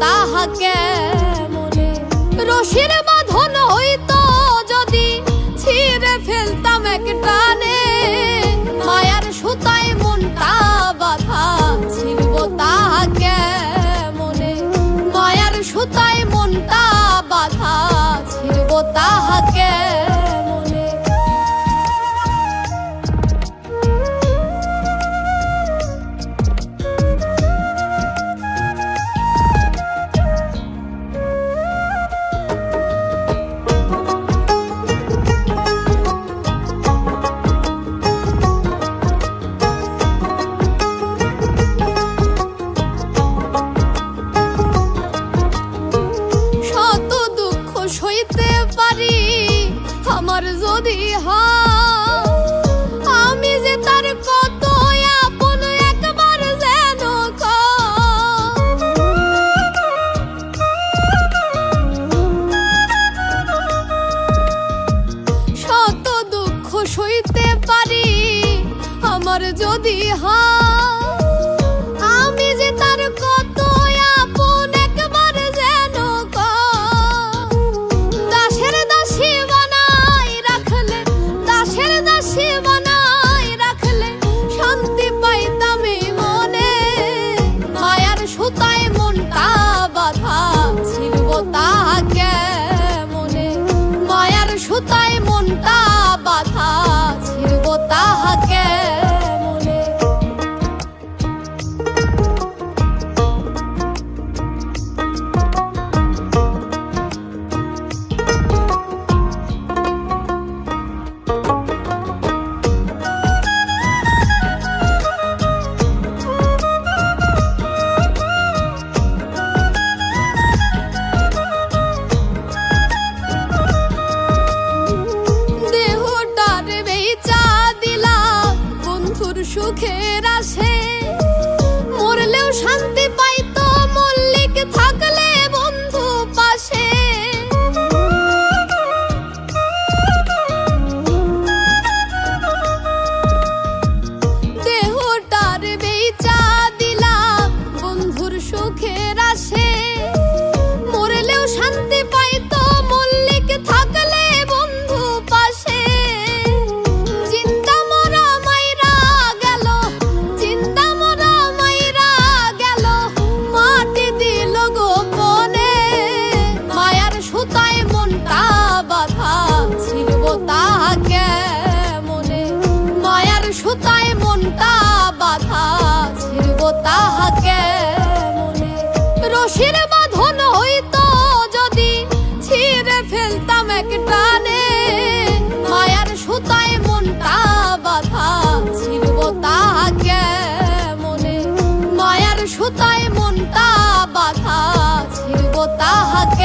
তাহাকে মনে রশির বাঁধন হইতো যদি ছিঁড়ে ফেলতাম এক টানে মায়ার সুতায় মনটা বাঁধা ছিড়ব তাহাকে মনে মায়ার সুতায় মনটা বাঁধা ছিড়ব তাহাকে মনে সইতে পারি আমার যদি হয় আমি যে তার কত আপন একবার যেন শত দুঃখ সইতে পারি আমার যদি হয় আমি যে তার কত আপন একবার যেন শান্তি পাইতাম মনে মায়ার সুতায় মনটা বাঁধা ছিড়ব তাহাকে মনে মায়ার সুতায় মনটা বাঁধা ছিড়ব তাহাকে মনে সুখের আসে মরলেও শান্তি পাইতো মল্লিক থাকলে বন্ধু পাশে দেহটার বেচা দিলাম বন্ধুর সুখের আসে মরলেও শান্তি পাইতো মল্লিক থাকলে বন্ধু পাশে সুতায় মনটা বাঁধা ছিড়ব তাহাকে মনে রশির বাঁধন হইতো যদি ছিঁড়ে ফেলতাম এক টানে মায়ার সুতায় মনটা বাঁধা ছিড়ব তাহাকে মনে মায়ার সুতায় মনটা বাঁধা ছিড়ব তাহাকে